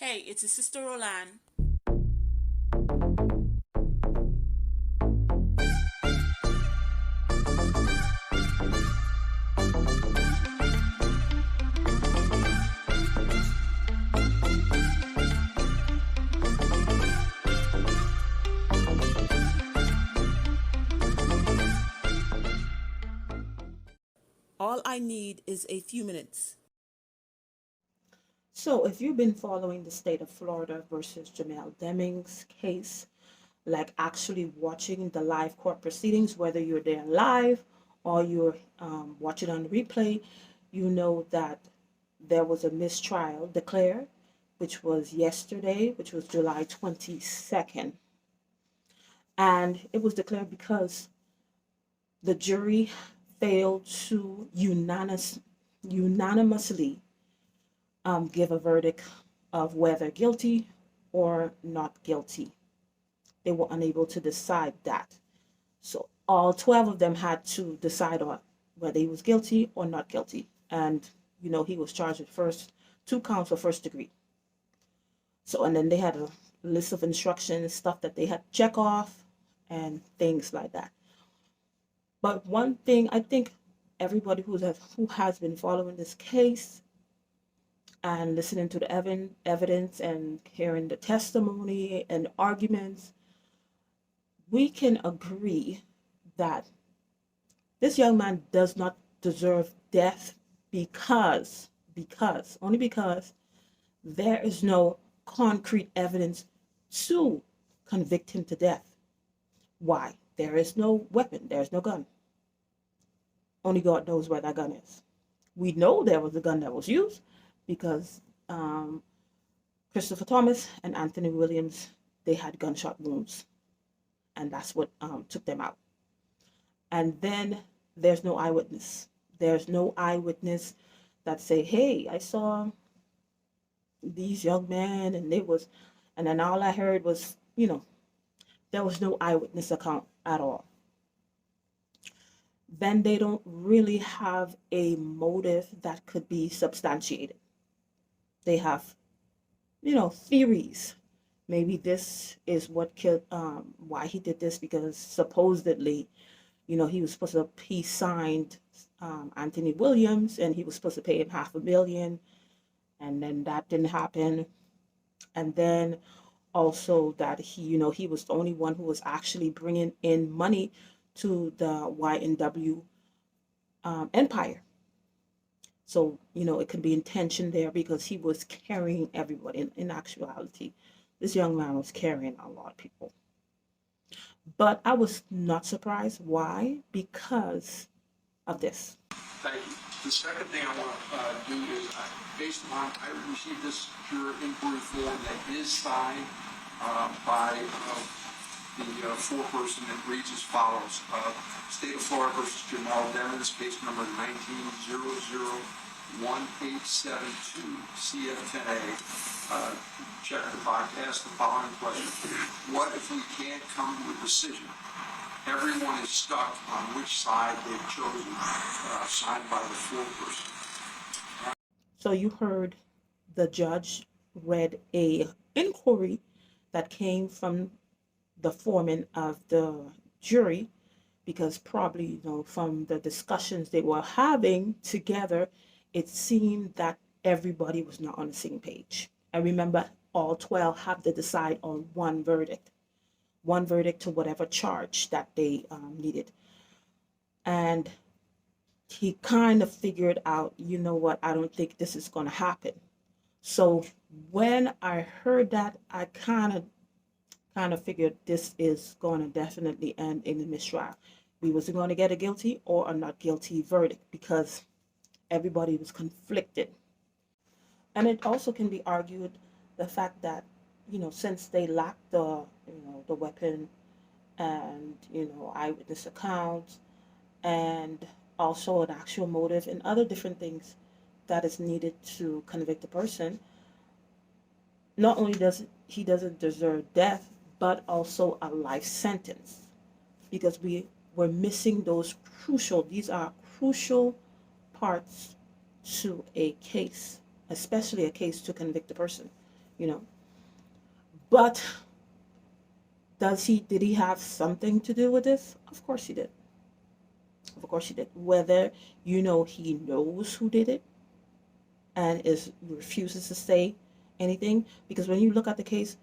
Hey, it's his sister Roland. All I need is a few minutes. So, if you've been following the state of Florida versus Jamell Deming's case, like actually watching the live court proceedings, whether you're there live or you're watching on replay, you know that there was a mistrial declared, which was yesterday, which was July 22nd. And it was declared because the jury failed to unanimously give a verdict of whether guilty or not guilty. They were unable to decide that. So all 12 of them had to decide on whether he was guilty or not guilty. And, he was charged with first 2 counts of first degree. So, and then they had a list of instructions, stuff that they had to check off and things like that. But one thing I think everybody who has been following this case and listening to the evidence and hearing the testimony and arguments, we can agree that this young man does not deserve death only because there is no concrete evidence to convict him to death. Why? There is no weapon, there is no gun. Only God knows where that gun is. We know there was a gun that was used because Christopher Thomas and Anthony Williams, they had gunshot wounds, and that's what took them out. And then there's no eyewitness. There's no eyewitness that say, hey, I saw these young men and then all I heard was, there was no eyewitness account at all. Then they don't really have a motive that could be substantiated. They have, theories. Maybe this is what killed, why he did this, because supposedly, he signed Anthony Williams and he was supposed to pay him $500,000, and then that didn't happen. And then also that he was the only one who was actually bringing in money to the YNW empire. So, it could be intention there because he was carrying everybody. In actuality, this young man was carrying a lot of people. But I was not surprised. Why? Because of this. Thank you. The second thing I want to do is, based on, I received this juror inquiry form that is signed by the foreperson that reads as follows. State of Florida versus Jamell Demings, case number 19-001872, CF10A. Check the box, ask the following question. What if we can't come to a decision? Everyone is stuck on which side they've chosen, signed by the foreperson. So you heard the judge read a inquiry that came from the foreman of the jury, because probably, from the discussions they were having together, it seemed that everybody was not on the same page. And remember, all 12 have to decide on one verdict to whatever charge that they needed. And he kind of figured out, what, I don't think this is going to happen. So when I heard that, I kind of figured this is going to definitely end in a mistrial. We wasn't going to get a guilty or a not guilty verdict because everybody was conflicted. And it also can be argued the fact that, since they lacked the weapon and, eyewitness accounts and also an actual motive and other different things that is needed to convict a person, not only does he doesn't deserve death, but also a life sentence, because we were missing these are crucial parts to a case, especially a case to convict a person. you know. But did he have something to do with this? Of course he did. Of course he did. Whether, he knows who did it and refuses to say anything, because when you look at the case,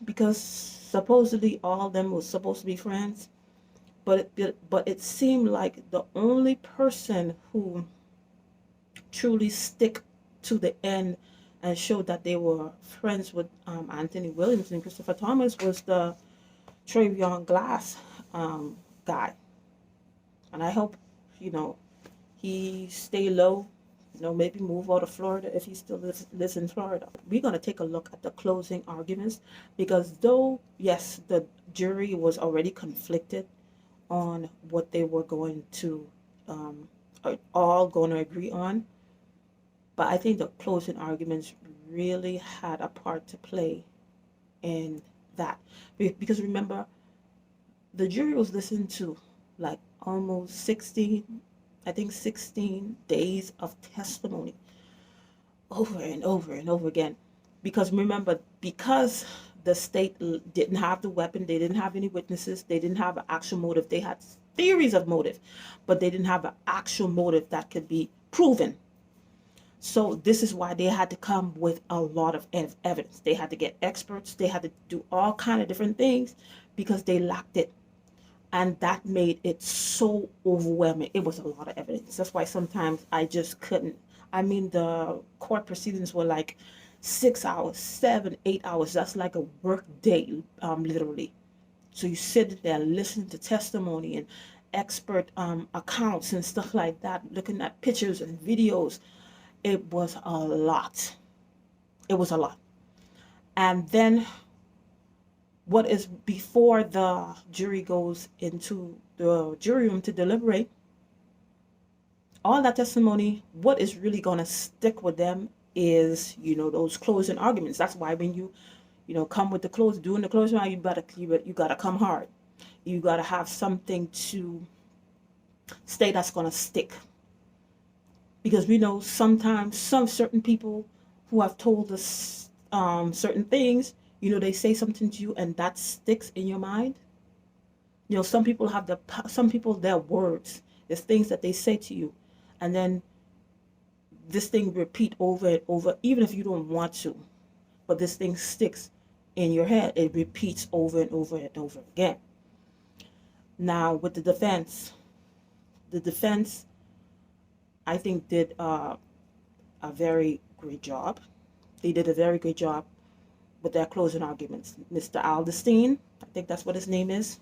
because supposedly all of them was supposed to be friends, but it seemed like the only person who truly stick to the end and showed that they were friends with Anthony Williams and Christopher Thomas was the Travion Glass guy. And I hope, he stay low, maybe move out of Florida if he still lives in Florida. We're going to take a look at the closing arguments, because though, yes, the jury was already conflicted on what they were going to, all going to agree on, but I think the closing arguments really had a part to play in that. Because remember, the jury was listening to like almost 16 days of testimony over and over and over again. Because remember, because the state didn't have the weapon, they didn't have any witnesses, they didn't have an actual motive. They had theories of motive, but they didn't have an actual motive that could be proven. So this is why they had to come with a lot of evidence. They had to get experts. They had to do all kind of different things because they lacked it. And that made it so overwhelming. It was a lot of evidence. That's why sometimes I just couldn't. I mean, the court proceedings were like 6 hours, 7, 8 hours. That's like a work day, literally. So you sit there listening to testimony and expert accounts and stuff like that, looking at pictures and videos. It was a lot. It was a lot. And then what is before the jury goes into the jury room to deliberate, all that testimony, what is really going to stick with them is, those closing arguments. That's why when you, come with doing the closing argument, you gotta come hard. You gotta have something to stay that's going to stick. Because we know sometimes some certain people who have told us certain things, they say something to you and that sticks in your mind. Some people their words, there's things that they say to you, and then this thing repeat over and over, even if you don't want to, but this thing sticks in your head. It repeats over and over and over again. Now with the defense, I think did a very great job. They did a very great job with their closing arguments. Mr. Alderstein, I think that's what his name is.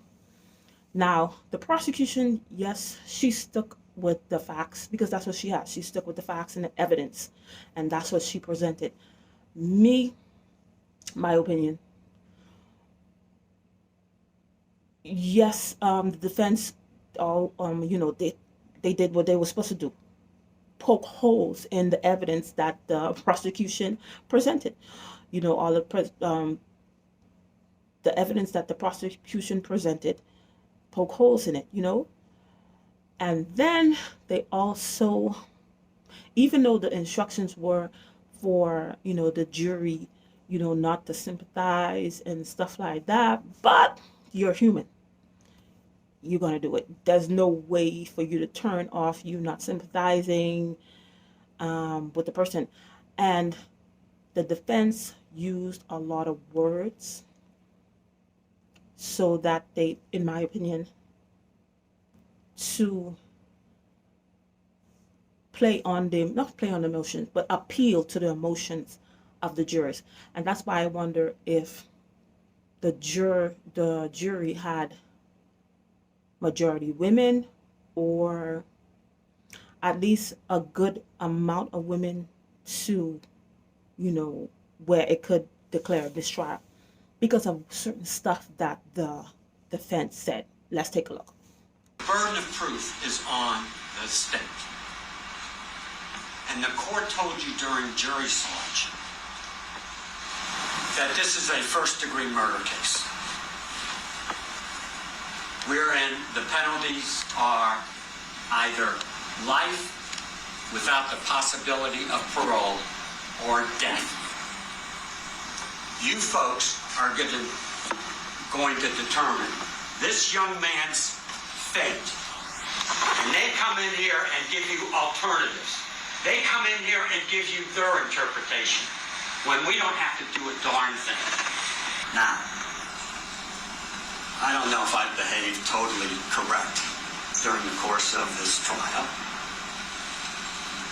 Now, the prosecution, yes, she stuck with the facts because that's what she has. She stuck with the facts and the evidence, and that's what she presented. My opinion, yes, the defense, they did what they were supposed to do. Poke holes in the evidence that the prosecution presented. All the evidence that the prosecution presented, poke holes in it, And then they also, even though the instructions were for, the jury, not to sympathize and stuff like that, but you're human. You're going to do it. There's no way for you to turn off you not sympathizing with the person. And the defense used a lot of words so that they, in my opinion, to not play on the emotions, but appeal to the emotions of the jurors. And that's why I wonder if the jury had majority women, or at least a good amount of women to, where it could declare a mistrial because of certain stuff that the defense said. Let's take a look. The burden of proof is on the state. And the court told you during jury selection that this is a first-degree murder case, wherein the penalties are either life without the possibility of parole or death. you folks are going to determine this young man's fate. And they come in here and give you alternatives. They come in here and give you their interpretation when we don't have to do a darn thing. Now, I don't know if I've behaved totally correct during the course of this trial.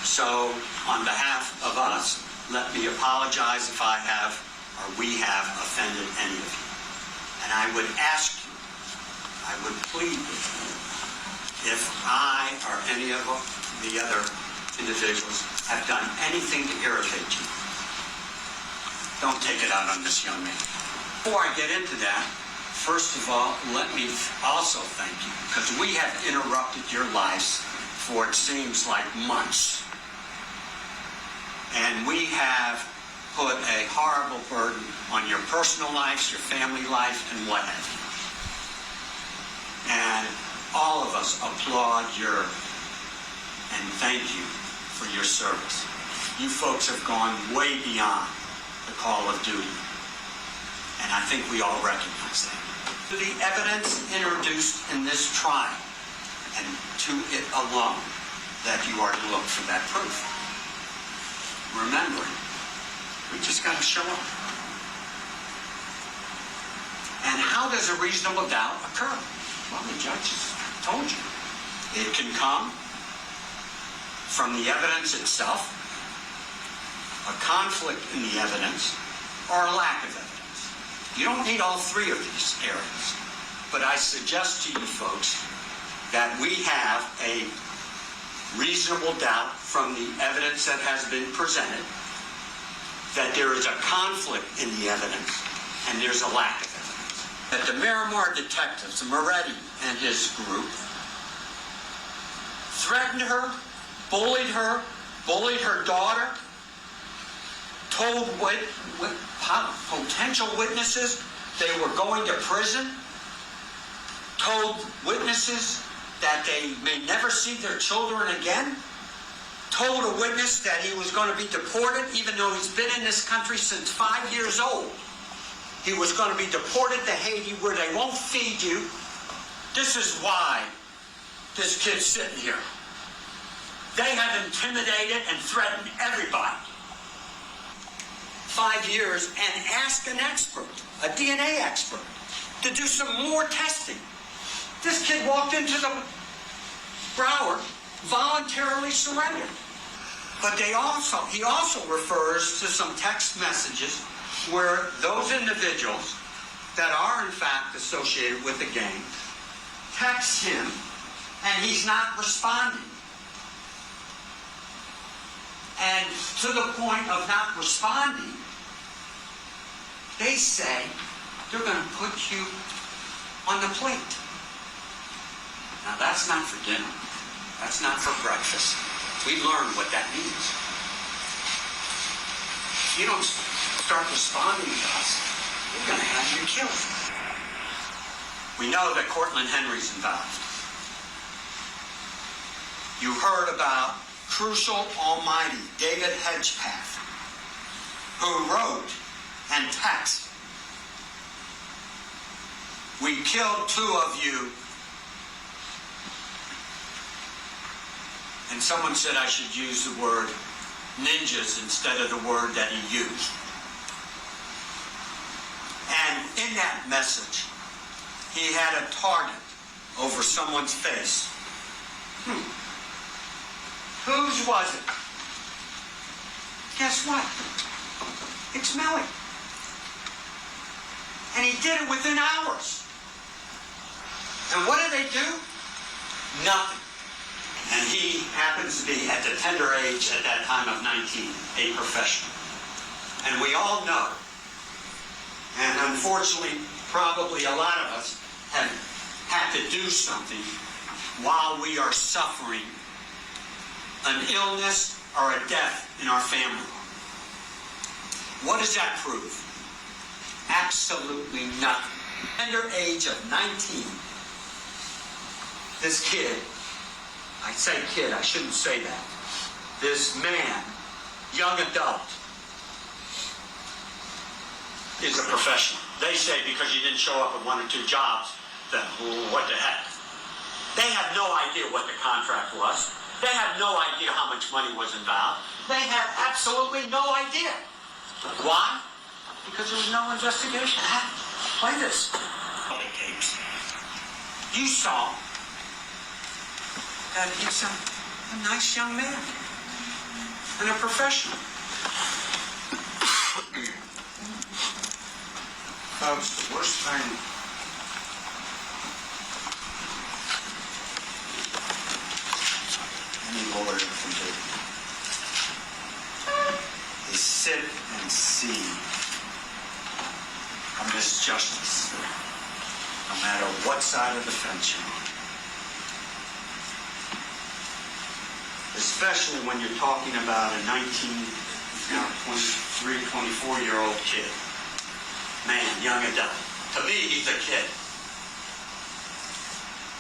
So, on behalf of us, let me apologize if I have, or we have, offended any of you. And I would ask you, I would plead with you, if I or any of the other individuals have done anything to irritate you, don't take it out on this young man. Before I get into that, first of all, let me also thank you, because we have interrupted your lives for it seems like months. And we have put a horrible burden on your personal lives, your family life, and what have you. And all of us applaud your and thank you for your service. You folks have gone way beyond the call of duty. And I think we all recognize that. To the evidence introduced in this trial, and to it alone, that you are to look for that proof. Remembering, we just got to show up. And how does a reasonable doubt occur? Well, the judge has told you. It can come from the evidence itself, a conflict in the evidence, or a lack of evidence. You don't need all three of these areas. But I suggest to you folks that we have a reasonable doubt from the evidence that has been presented, that there is a conflict in the evidence, and there's a lack of evidence. That the Miramar detectives, Moretti and his group, threatened her, bullied her daughter, told potential witnesses they were going to prison, told witnesses that they may never see their children again, told a witness that he was going to be deported even though he's been in this country since 5 years old. He was going to be deported to Haiti where they won't feed you. This is why this kid's sitting here. They have intimidated and threatened everybody. 5 years, and ask an expert, a DNA expert, to do some more testing. This kid walked into the Broward, voluntarily surrendered. But he also refers to some text messages where those individuals that are in fact associated with the gang text him and he's not responding. And to the point of not responding, they say they're going to put you on the plate. Now that's not for dinner. That's not for breakfast. We learned what that means. If you don't start responding to us, we're going to have you killed. We know that Cortland Henry's involved. You heard about Crucial Almighty David Hedgepath, who wrote and texted, "We killed 2 of you." And someone said I should use the word ninjas instead of the word that he used. And in that message, he had a target over someone's face. Whose was it? Guess what? It's Melly. And he did it within hours. And what did they do? Nothing. And he happens to be at the tender age at that time of 19, a professional. And we all know, and unfortunately, probably a lot of us have had to do something while we are suffering an illness or a death in our family. What does that prove? Absolutely nothing. Tender age of 19, this kid, I say kid, I shouldn't say that, this man, young adult, is a professional. They say because you didn't show up at 1 or 2 jobs, then what the heck? They have no idea what the contract was. They have no idea how much money was involved. They have absolutely no idea. Why? Because there was no investigation. Play this. Tapes. You saw that he's a nice young man and a professional. Folks, the worst thing any lawyer can do is sit and see a misjustice, no matter what side of the fence you're on. Especially when you're talking about a 23, 24-year-old kid. Man, young adult. To me, he's a kid.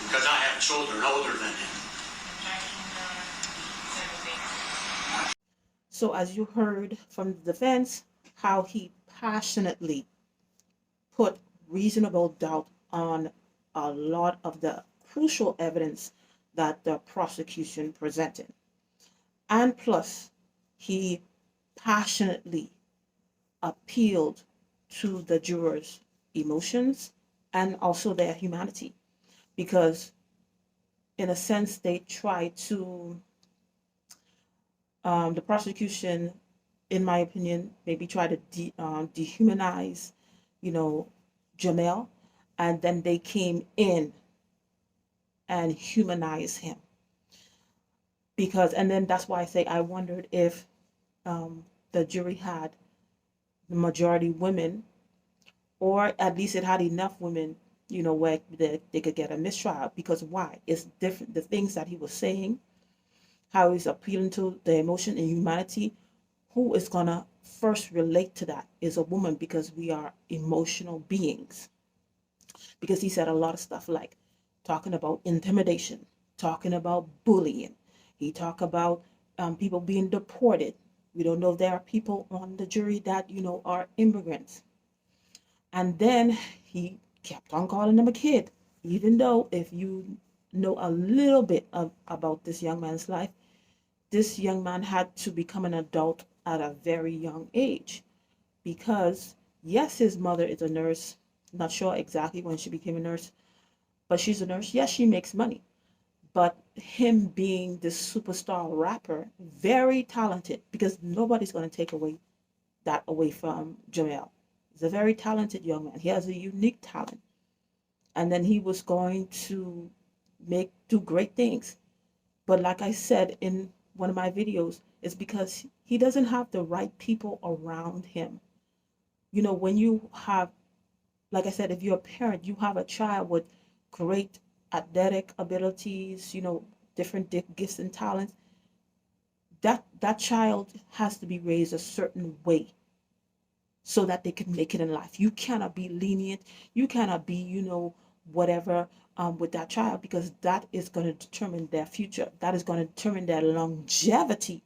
Because I have children older than him. So as you heard from the defense, how he passionately put reasonable doubt on a lot of the crucial evidence that the prosecution presented. And plus, he passionately appealed to the jurors' emotions and also their humanity, because in a sense they tried to the prosecution, in my opinion, maybe try to dehumanize, Jamell, and then they came in and humanized him. And then that's why I say I wondered if the jury had the majority women, or at least it had enough women, where they could get a mistrial. Because why? It's different. The things that he was saying, how he's appealing to the emotion and humanity, who is going to first relate to that is a woman, because we are emotional beings. Because he said a lot of stuff like talking about intimidation, talking about bullying. He talked about people being deported. We don't know if there are people on the jury that, are immigrants. And then he kept on calling him a kid, even though if you know a little bit about this young man's life, this young man had to become an adult at a very young age, because yes, his mother is a nurse. Not sure exactly when she became a nurse, but she's a nurse. Yes, she makes money. But him being this superstar rapper, very talented, because nobody's going to take that away from Jamell. He's a very talented young man. He has a unique talent. And then he was going to do great things. But like I said in one of my videos, it's because he doesn't have the right people around him. When you have, like I said, if you're a parent, you have a child with great athletic abilities, different gifts and talents, that child has to be raised a certain way so that they can make it in life. You cannot be lenient. You cannot be, whatever with that child, because that is going to determine their future. That is going to determine their longevity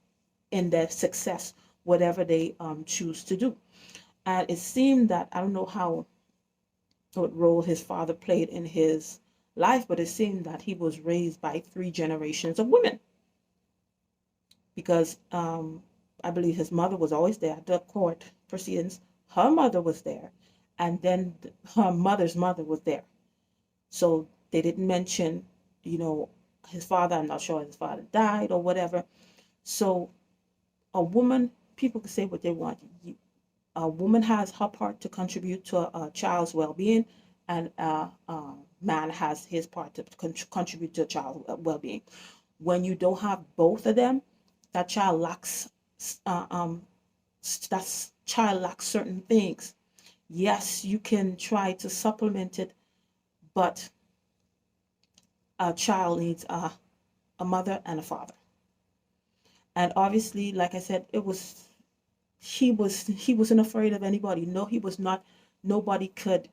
in their success, whatever they choose to do. And it seemed that, I don't know what role his father played in his life, but it seemed that he was raised by 3 generations of women, because I believe his mother was always there at the court proceedings. Her mother was there, and then her mother's mother was there. So they didn't mention, his father. I'm not sure if his father died or whatever. So a woman, people can say what they want. A woman has her part to contribute to a child's well-being, and a man has his part to contribute to a child's well-being. When you don't have both of them, that child lacks certain things. Yes, you can try to supplement it, but a child needs a mother and a father. And obviously, like I said, he wasn't afraid of anybody. No, he was not. Nobody could,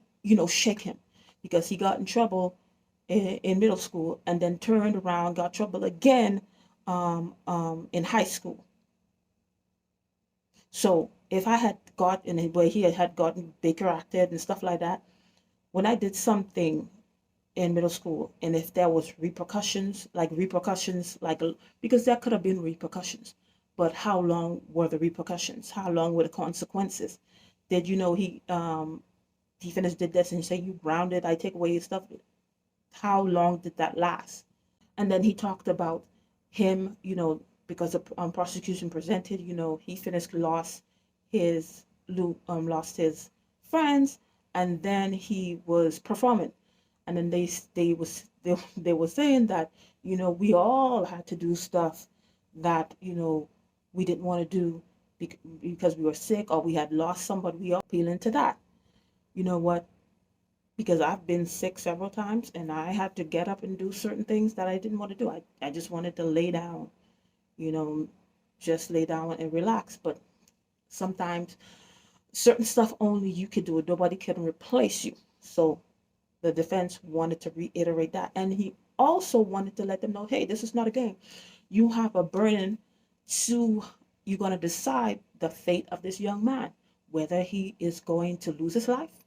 shake him, because he got in trouble in middle school, and then turned around, got trouble again in high school. So if I had got in a way he had gotten Baker acted and stuff like that, when I did something in middle school, and if there was repercussions, like, because there could have been repercussions, but how long were the repercussions? How long were the consequences? Did you know he finished did this and you say you grounded, I take away your stuff? How long did that last? And then he talked about him, because the prosecution presented, he finished lost his friends, and then he was performing, and then they were saying that we all had to do stuff that we didn't want to do because we were sick or we had lost somebody. We all appealing to that. You know what? Because I've been sick several times and I had to get up and do certain things that I didn't want to do. I just wanted to lay down, you know, just lay down and relax. But sometimes certain stuff only you can do it. Nobody can replace you. So the defense wanted to reiterate that. And he also wanted to let them know, hey, this is not a game. You have a burden you're going to decide the fate of this young man, whether he is going to lose his life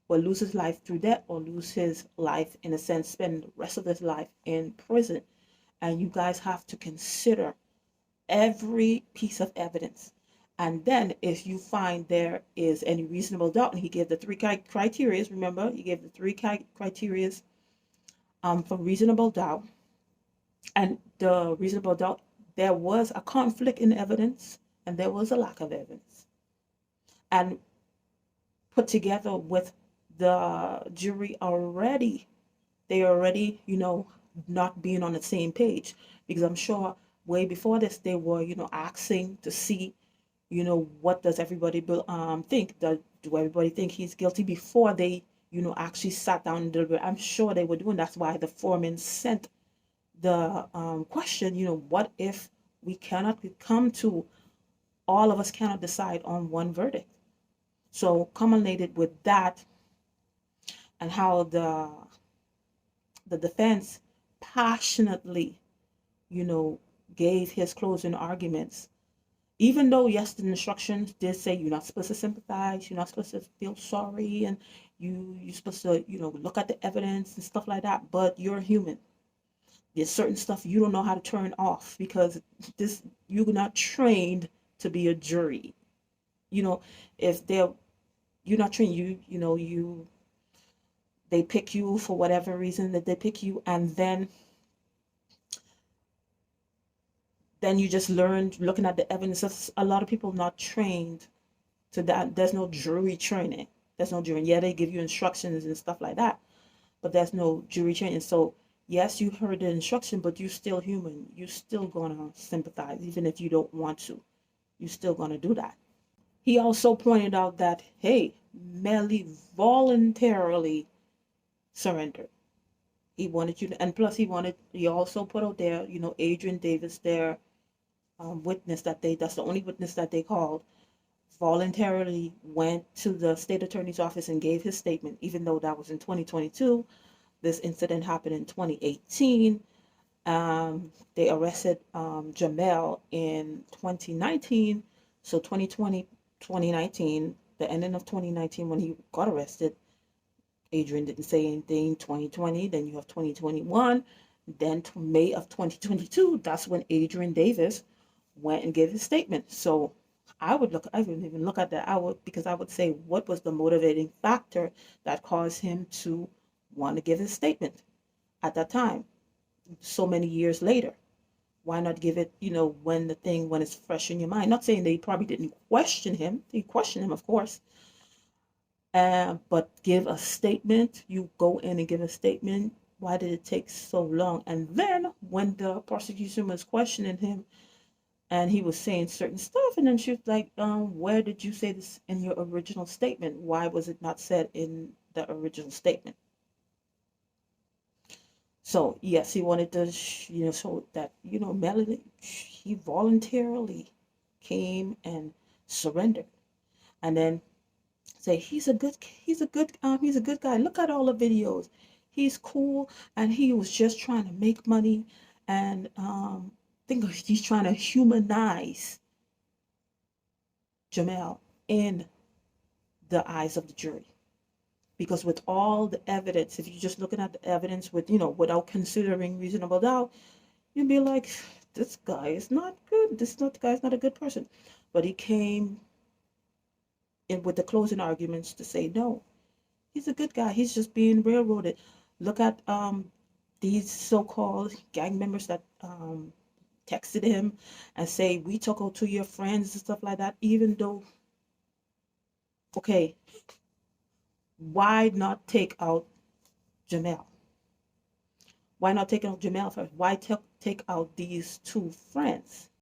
or lose his life through death or lose his life, in a sense, spend the rest of his life in prison. And you guys have to consider every piece of evidence. And then if you find there is any reasonable doubt, and he gave the three criteria, remember, he gave the three criteria for reasonable doubt. And the reasonable doubt, there was a conflict in evidence and there was a lack of evidence. And put together with the jury they already, not being on the same page. Because I'm sure way before this, they were, asking to see, what does everybody think? Do everybody think he's guilty before they, actually sat down and deliberate? I'm sure they were doing. That's why the foreman sent the question, what if we cannot come to, all of us cannot decide on one verdict? So culminated with that, and how the defense passionately, gave his closing arguments. Even though, yes, the instructions did say you're not supposed to sympathize, you're not supposed to feel sorry, and you're supposed to, look at the evidence and stuff like that, but you're human. There's certain stuff you don't know how to turn off because you're not trained to be a jury. If you're not trained, they pick you for whatever reason that they pick you, and then you just learn looking at the evidence. A lot of people not trained to that. There's no jury training. There's no jury. Yeah, they give you instructions and stuff like that, but there's no jury training. So yes, you heard the instruction, but you're still human. You're still gonna sympathize, even if you don't want to. You're still gonna do that. He also pointed out that, hey, Melly voluntarily surrendered. He wanted you to, and plus he also put out there, Adrian Davis, their witness that's the only witness that they called, voluntarily went to the state attorney's office and gave his statement, even though that was in 2022. This incident happened in 2018. They arrested Jamell in 2019. So 2020, 2019, the ending of 2019 when he got arrested, Adrian didn't say anything. 2020, then you have 2021, then to May of 2022, that's when Adrian Davis went and gave his statement. So I wouldn't even look at that. Because I would say, what was the motivating factor that caused him to want to give his statement at that time, so many years later? Why not give it, when it's fresh in your mind? Not saying they probably didn't question him. They questioned him, of course. But give a statement. You go in and give a statement. Why did it take so long? And then when the prosecution was questioning him and he was saying certain stuff, and then she was like, where did you say this in your original statement? Why was it not said in the original statement? So yes, he wanted to, show that, Melanie, he voluntarily came and surrendered. And then say he's a good guy. Look at all the videos. He's cool, and he was just trying to make money, and he's trying to humanize Jamell. in the eyes of the jury. Because with all the evidence, if you're just looking at the evidence with, without considering reasonable doubt, you'd be like, this guy is not good. Guy's not a good person. But he came in with the closing arguments to say, no, he's a good guy. He's just being railroaded. Look at these so-called gang members that texted him and say, we took out 2 of your friends and stuff like that, even though, okay, why not take out Jamell? Why not take out Jamell first? Why take out these 2 friends?